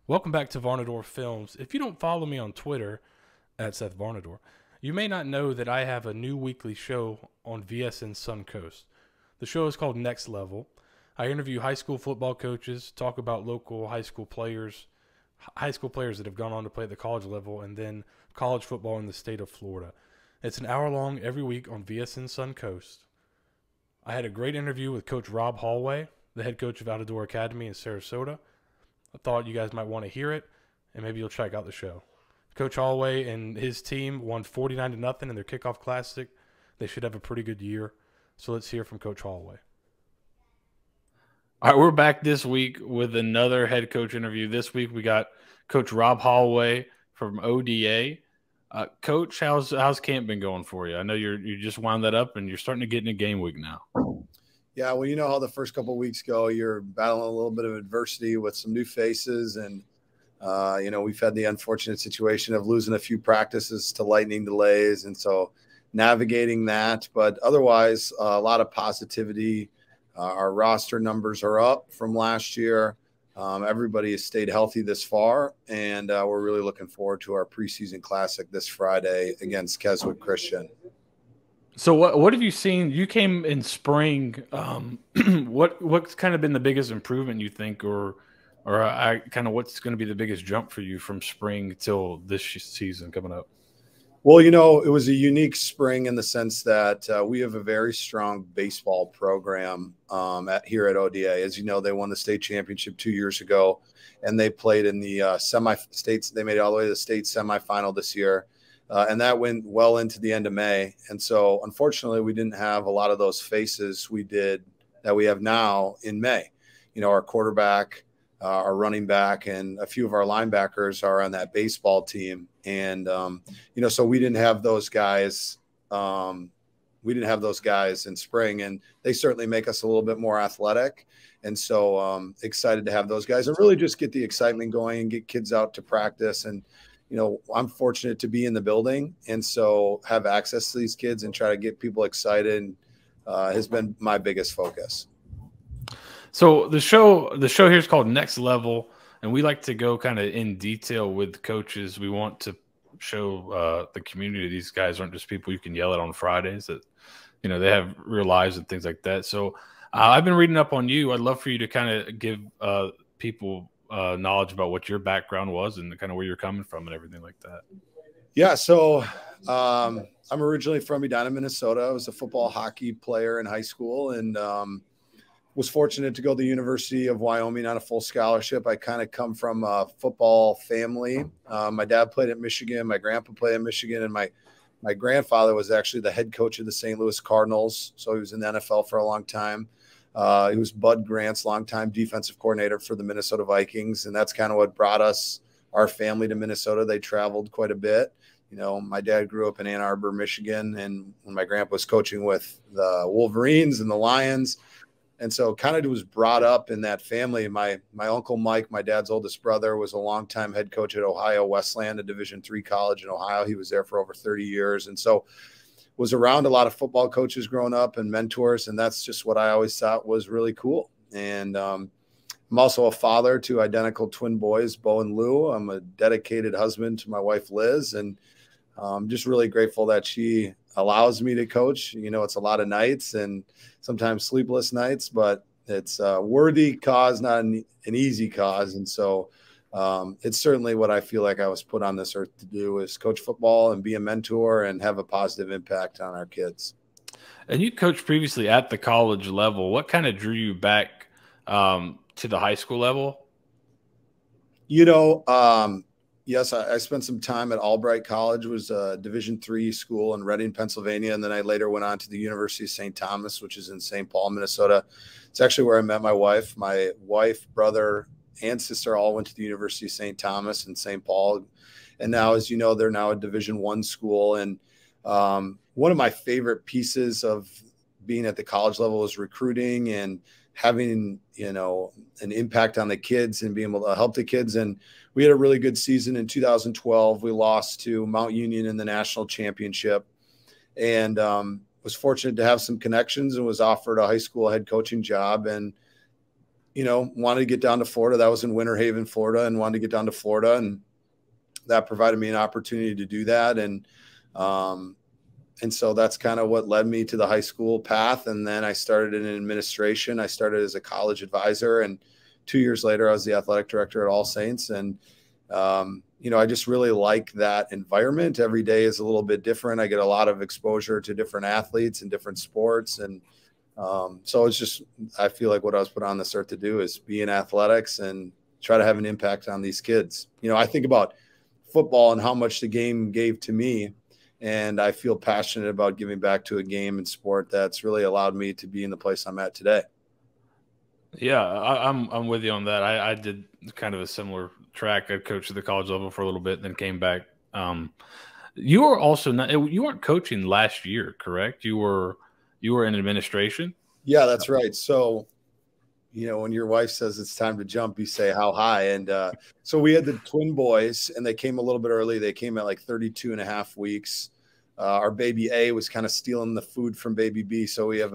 Welcome back to Varnadore Films. If you don't follow me on Twitter at Seth Varnadore, you may not know that I have a new weekly show on VSN Suncoast. The show is called Next Level. I interview high school football coaches, talk about local high school players that have gone on to play at the college level, and then college football in the state of Florida. It's an hour long every week on VSN Suncoast. I had a great interview with Coach Rob Hollway, the head coach of Outdoor Academy in Sarasota. I thought you guys might want to hear it, and maybe you'll check out the show. Coach Hollway and his team won 49-0 in their kickoff classic. They should have a pretty good year. So let's hear from Coach Hollway. All right, we're back this week with another head coach interview. This week we got Coach Rob Hollway from ODA. Coach, how's camp been going for you? I know you just wound that up, and you're starting to get into game week now. Yeah, well, you know how the first couple of weeks go. You're battling a little bit of adversity with some new faces, and we've had the unfortunate situation of losing a few practices to lightning delays, and so navigating that. But otherwise, a lot of positivity. Our roster numbers are up from last year. Everybody has stayed healthy this far, and we're really looking forward to our preseason classic this Friday against Keswick Christian. So what have you seen? You came in spring. What's kind of been the biggest improvement you think, or kind of what's going to be the biggest jump for you from spring till this season coming up? Well, it was a unique spring in the sense that we have a very strong baseball program here at ODA. As you know, they won the state championship 2 years ago, and they played in the semi-states. They made it all the way to the state semifinal this year. And that went well into the end of May. And so, unfortunately, we didn't have a lot of those faces that we have now in May. Our quarterback, our running back, and a few of our linebackers are on that baseball team. And, so we didn't have those guys. We didn't have those guys in spring, and they certainly make us a little bit more athletic. And so excited to have those guys and really just get the excitement going and get kids out to practice. And I'm fortunate to be in the building, and so have access to these kids and try to get people excited has been my biggest focus. So the show here is called Next Level, and we like to go kind of in detail with coaches. We want to show the community these guys aren't just people you can yell at on Fridays, that they have real lives and things like that. So I've been reading up on you. I'd love for you to kind of give people knowledge about what your background was and kind of where you're coming from and everything like that. Yeah. So I'm originally from Edina, Minnesota. I was a football hockey player in high school, and was fortunate to go to the University of Wyoming on a full scholarship. I kind of come from a football family. My dad played at Michigan. My grandpa played at Michigan, and my grandfather was actually the head coach of the St. Louis Cardinals. So he was in the NFL for a long time. He was Bud Grant's longtime defensive coordinator for the Minnesota Vikings, and that's kind of what brought our family to Minnesota. They traveled quite a bit. My dad grew up in Ann Arbor, Michigan, and when my grandpa was coaching with the Wolverines and the Lions, and so kind of was brought up in that family. My uncle Mike, my dad's oldest brother, was a longtime head coach at Ohio Wesleyan, a Division III college in Ohio. He was there for over 30 years, and so was around a lot of football coaches growing up and mentors. And that's just what I always thought was really cool. And I'm also a father to identical twin boys, Bo and Lou. I'm a dedicated husband to my wife, Liz. And I'm just really grateful that she allows me to coach. It's a lot of nights and sometimes sleepless nights, but it's a worthy cause, not an easy cause. And so it's certainly what I feel like I was put on this earth to do, is coach football and be a mentor and have a positive impact on our kids. And you coached previously at the college level. What kind of drew you back to the high school level? Yes, I spent some time at Albright College. It was a Division III school in Reading, Pennsylvania. And then I later went on to the University of St. Thomas, which is in St. Paul, Minnesota. It's actually where I met my wife. My wife, brother, and sister all went to the University of St. Thomas and St. Paul. And now, as you know, they're now a Division I school. And one of my favorite pieces of being at the college level is recruiting and having, an impact on the kids and being able to help the kids. And we had a really good season in 2012. We lost to Mount Union in the national championship, and was fortunate to have some connections and was offered a high school head coaching job. And wanted to get down to Florida. That was in Winter Haven, Florida, and wanted to get down to Florida. And that provided me an opportunity to do that. And so that's kind of what led me to the high school path. And then I started in administration. I started as a college advisor, and 2 years later, I was the athletic director at All Saints. And, I just really like that environment. Every day is a little bit different. I get a lot of exposure to different athletes and different sports. And so it's just, I feel like what I was put on this earth to do is be in athletics and try to have an impact on these kids. I think about football and how much the game gave to me. And I feel passionate about giving back to a game and sport that's really allowed me to be in the place I'm at today. Yeah, I'm with you on that. I did kind of a similar track. I coached at the college level for a little bit, then came back. You were also not, you weren't coaching last year, correct? You were in administration. Yeah, that's right. So, when your wife says it's time to jump, you say how high. And so we had the twin boys, and they came a little bit early. They came at like 32 and a half weeks. Our baby A was kind of stealing the food from baby B. So we have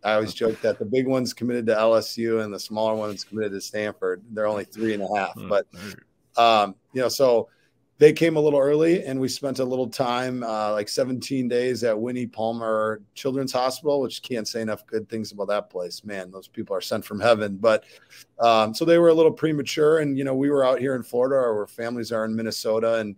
I always joke that the big one's committed to LSU and the smaller one's committed to Stanford. They're only 3.5, but so they came a little early, and we spent a little time, like 17 days at Winnie Palmer Children's Hospital, which can't say enough good things about that place. Man, those people are sent from heaven. But so they were a little premature, and, we were out here in Florida. Our families are in Minnesota, and,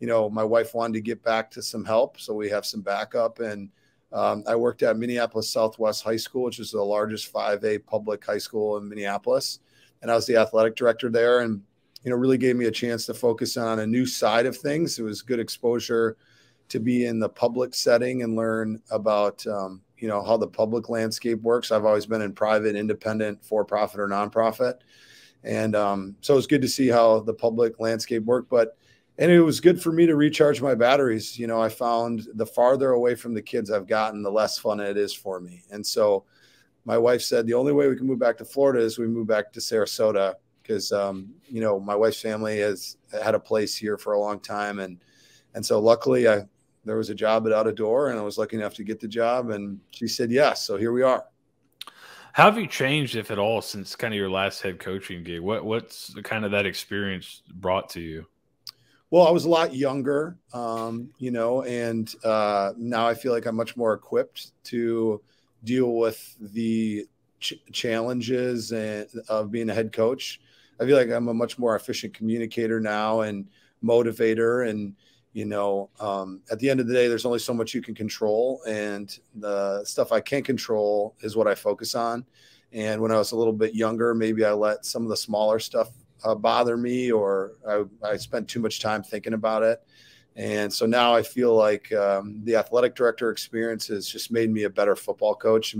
my wife wanted to get back to some help, so we have some backup. And I worked at Minneapolis Southwest High School, which is the largest 5A public high school in Minneapolis. And I was the athletic director there, and, really gave me a chance to focus on a new side of things. It was good exposure to be in the public setting and learn about, how the public landscape works. I've always been in private, independent, for-profit or nonprofit. And so it was good to see how the public landscape worked. And it was good for me to recharge my batteries. I found the farther away from the kids I've gotten, the less fun it is for me. And so my wife said, the only way we can move back to Florida is we move back to Sarasota, because, my wife's family has had a place here for a long time. And so luckily there was a job at Out of Door, and I was lucky enough to get the job, and she said yes. So here we are. How have you changed, if at all, since kind of your last head coaching gig? What's kind of that experience brought to you? Well, I was a lot younger, and now I feel like I'm much more equipped to deal with the challenges of being a head coach. I feel like I'm a much more efficient communicator now and motivator. And, at the end of the day, there's only so much you can control, and the stuff I can't control is what I focus on. And when I was a little bit younger, maybe I let some of the smaller stuff bother me, or I spent too much time thinking about it. And so now I feel like the athletic director experience has just made me a better football coach.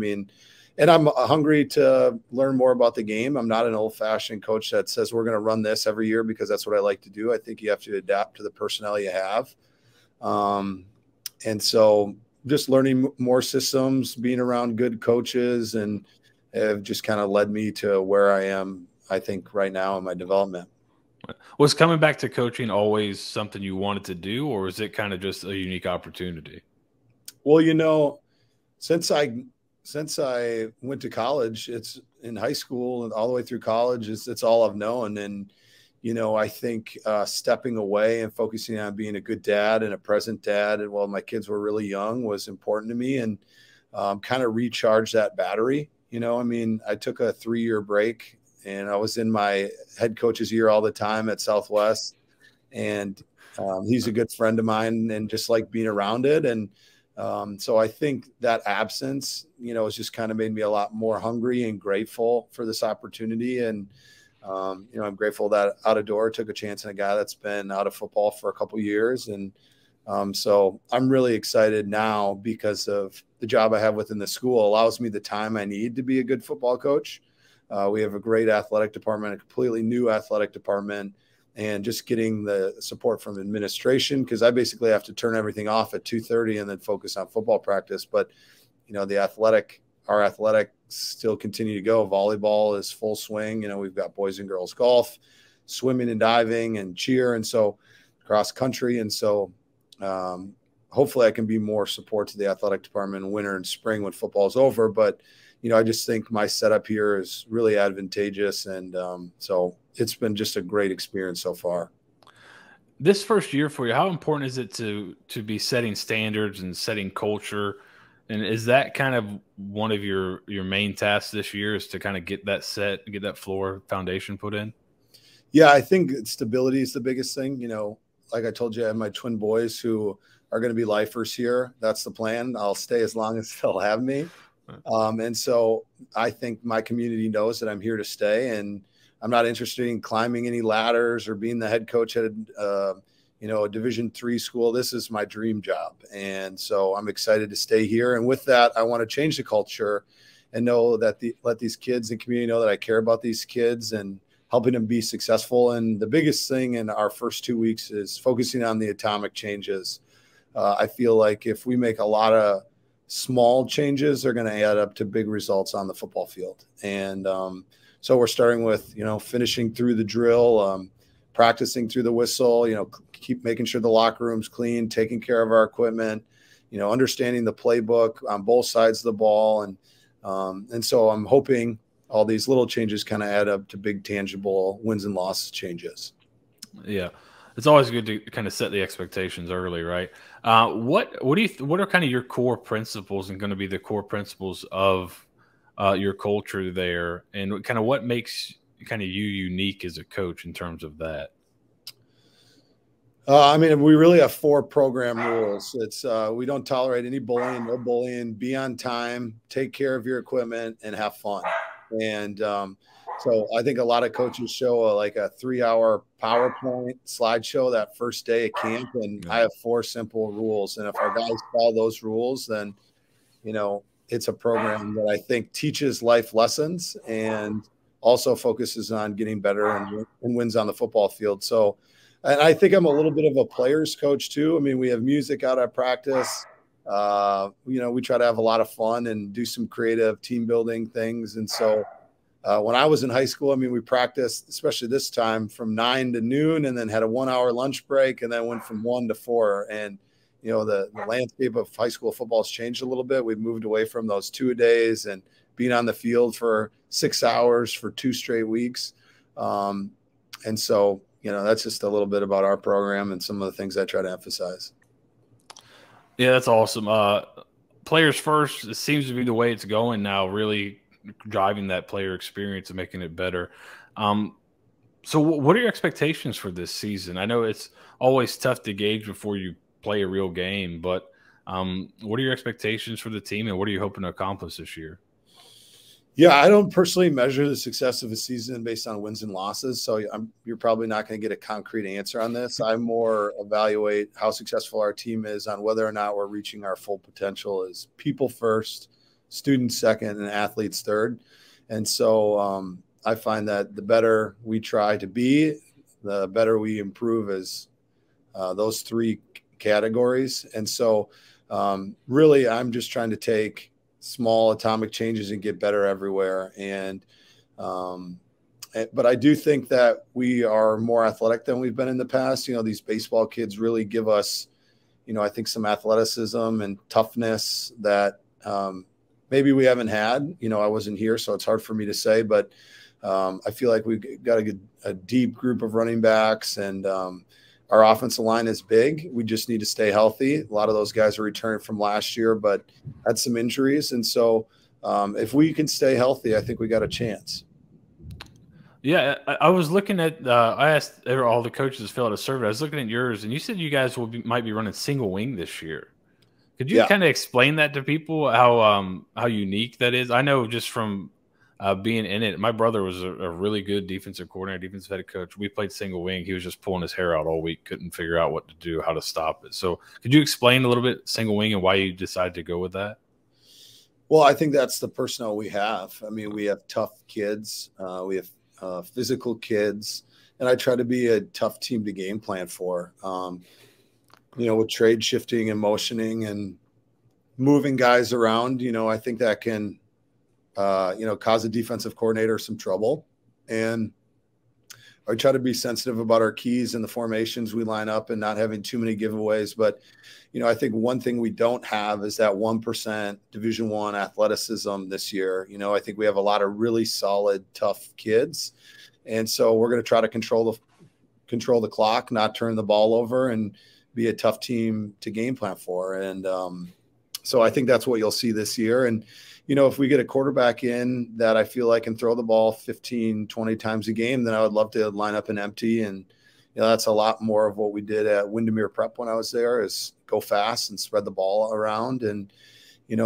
And I'm hungry to learn more about the game. I'm not an old-fashioned coach that says we're going to run this every year because that's what I like to do. I think you have to adapt to the personnel you have. And so just learning more systems, being around good coaches, and have just kind of led me to where I am, I think, right now in my development. Was coming back to coaching always something you wanted to do, or was it kind of just a unique opportunity? Well, since I went to college, it's in high school and all the way through college, it's all I've known. And, I think stepping away and focusing on being a good dad and a present dad, and while my kids were really young, was important to me, and kind of recharge that battery. I took a 3-year break, and I was in my head coach's year all the time at Southwest. And he's a good friend of mine, and just like being around it. And so I think that absence, has just kind of made me a lot more hungry and grateful for this opportunity. And, I'm grateful that Out of Door took a chance on a guy that's been out of football for a couple of years. And so I'm really excited now, because of the job I have within the school allows me the time I need to be a good football coach. We have a great athletic department, a completely new athletic department, and just getting the support from administration, because I basically have to turn everything off at 2:30 and then focus on football practice. But, our athletics still continue to go. Volleyball is full swing. We've got boys and girls golf, swimming and diving, and cheer, and so cross country. And so hopefully I can be more support to the athletic department in winter and spring when football is over. But I just think my setup here is really advantageous. And so it's been just a great experience so far. This first year for you, how important is it to be setting standards and setting culture? And is that kind of one of your main tasks this year, is to kind of get that set, get that floor foundation put in? Yeah, I think stability is the biggest thing. Like I told you, I have my twin boys who are going to be lifers here. That's the plan. I'll stay as long as they'll have me. And so I think my community knows that I'm here to stay, and I'm not interested in climbing any ladders or being the head coach at a Division III school. This is my dream job. And so I'm excited to stay here. And with that, I want to change the culture and know that let these kids and community know that I care about these kids and helping them be successful. And the biggest thing in our first 2 weeks is focusing on the atomic changes. I feel like if we make a lot of small changes, they're going to add up to big results on the football field. And so we're starting with, finishing through the drill, practicing through the whistle, keep making sure the locker room's clean, taking care of our equipment, understanding the playbook on both sides of the ball. And so I'm hoping all these little changes kind of add up to big tangible wins and losses changes. Yeah. It's always good to kind of set the expectations early, right? What are kind of your core principles and going to be the core principles of your culture there, and kind of what makes kind of you unique as a coach in terms of that? We really have 4 program rules. It's we don't tolerate any bullying, no bullying, be on time, take care of your equipment, and have fun. And so I think a lot of coaches show like a 3-hour PowerPoint slideshow that first day of camp, and I have 4 simple rules. And if our guys follow those rules, then it's a program that I think teaches life lessons and also focuses on getting better and wins on the football field. So, and I think I'm a little bit of a player's coach too. We have music out at practice. We try to have a lot of fun and do some creative team building things. And so when I was in high school, we practiced, especially this time, from 9 to noon, and then had a 1-hour lunch break, and then went from 1 to 4. And the landscape of high school football has changed a little bit. We've moved away from those 2-a-days and being on the field for 6 hours for 2 straight weeks. And so, that's just a little bit about our program and some of the things I try to emphasize. Yeah, that's awesome. Players first, it seems to be the way it's going now, really driving that player experience and making it better. So what are your expectations for this season? I know it's always tough to gauge before you play a real game, but what are your expectations for the team, and what are you hoping to accomplish this year? Yeah, I don't personally measure the success of a season based on wins and losses, so you're probably not going to get a concrete answer on this. I more evaluate how successful our team is on whether or not we're reaching our full potential as people first, students second, and athletes third. And so I find that the better we try to be, the better we improve as those 3 categories. And so really, I'm just trying to take small atomic changes and get better everywhere. And but I do think that we are more athletic than we've been in the past. These baseball kids really give us, I think, some athleticism and toughness that maybe we haven't had. I wasn't here, so it's hard for me to say, but I feel like we've got a deep group of running backs, and our offensive line is big. We just need to stay healthy. A lot of those guys are returning from last year, but had some injuries. And so if we can stay healthy, I think we got a chance. Yeah, I was looking at I asked all the coaches to fill out a survey. I was looking at yours, and you said you guys might be running single wing this year. Could you kind of explain that to people, how unique that is? I know just from being in it, my brother was a really good defensive coordinator, defensive head coach. We played single wing. He was just pulling his hair out all week, couldn't figure out what to do, how to stop it. So could you explain a little bit single wing and why you decided to go with that? Well, I think that's the personnel we have. We have tough kids. We have physical kids, and I try to be a tough team to game plan for. With trade shifting and motioning and moving guys around, I think that can cause a defensive coordinator some trouble. And I try to be sensitive about our keys and the formations we line up and not having too many giveaways. But, I think one thing we don't have is that 1% Division I athleticism this year. I think we have a lot of really solid, tough kids. And so we're going to try to control the clock, not turn the ball over, and be a tough team to game plan for. And so I think that's what you'll see this year. And, if we get a quarterback in that I feel like can throw the ball 15, 20 times a game, then I would love to line up an empty. And, that's a lot more of what we did at Windermere Prep when I was there, is go fast and spread the ball around. And,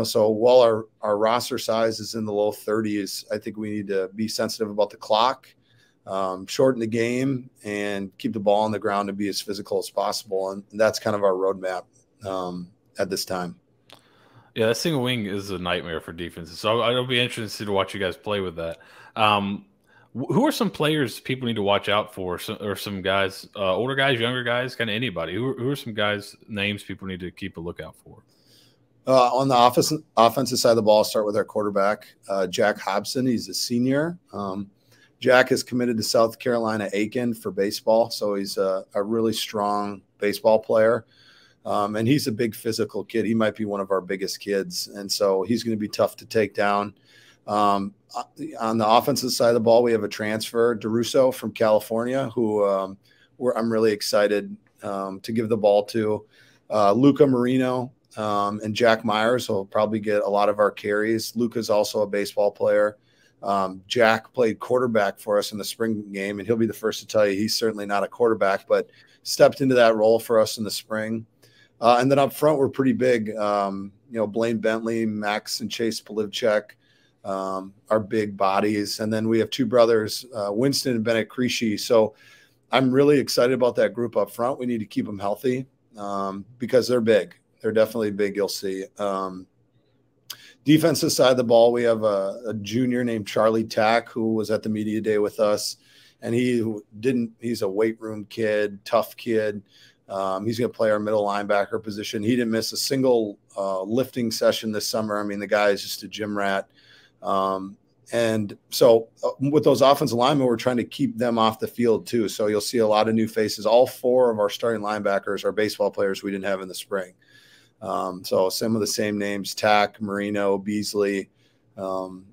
so while our roster size is in the low 30s, I think we need to be sensitive about the clock, shorten the game, and keep the ball on the ground and be as physical as possible. And that's kind of our roadmap at this time. Yeah, that single wing is a nightmare for defenses. So I'll be interested to watch you guys play with that. Who are some players people need to watch out for, or some guys, older guys, younger guys, kind of anybody? Who are some guys, names people need to keep a lookout for? On the offensive side of the ball, I'll start with our quarterback, Jack Hobson. He's a senior. Jack is committed to South Carolina Aiken for baseball, so he's a really strong baseball player. And he's a big physical kid. He might be one of our biggest kids. And so he's going to be tough to take down. On the offensive side of the ball, we have a transfer, DeRusso from California, who I'm really excited to give the ball to. Luca Marino and Jack Myers will probably get a lot of our carries. Luca's also a baseball player. Jack played quarterback for us in the spring game, and he'll be the first to tell you he's certainly not a quarterback, but stepped into that role for us in the spring. And then up front, we're pretty big. Blaine Bentley, Max and Chase Polivchek are big bodies. And then we have two brothers, Winston and Bennett Creasy. So I'm really excited about that group up front. We need to keep them healthy because they're big. They're definitely big, you'll see. Defensive side of the ball, we have a junior named Charlie Tack, who was at the media day with us. And he's a weight room kid, tough kid. He's going to play our middle linebacker position. He didn't miss a single lifting session this summer. I mean, the guy is just a gym rat. And so with those offensive linemen, we're trying to keep them off the field too. So you'll see a lot of new faces. All four of our starting linebackers are baseball players we didn't have in the spring. So some of the same names, Tack, Marino, Beasley, I'm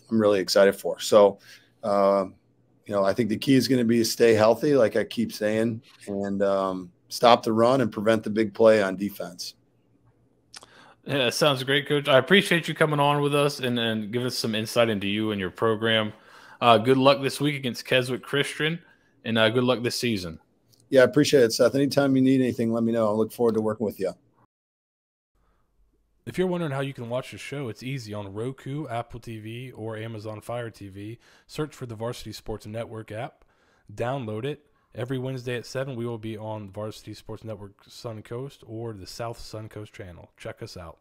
really excited for. So, I think the key is going to be to stay healthy, like I keep saying, and stop the run and prevent the big play on defense. Yeah, that sounds great, Coach. I appreciate you coming on with us and giving us some insight into you and your program. Good luck this week against Keswick Christian, and good luck this season. Yeah, I appreciate it, Seth. Anytime you need anything, let me know. I look forward to working with you. If you're wondering how you can watch the show, it's easy. On Roku, Apple TV, or Amazon Fire TV, search for the Varsity Sports Network app. Download it. Every Wednesday at 7, we will be on Varsity Sports Network Suncoast or the South Suncoast channel. Check us out.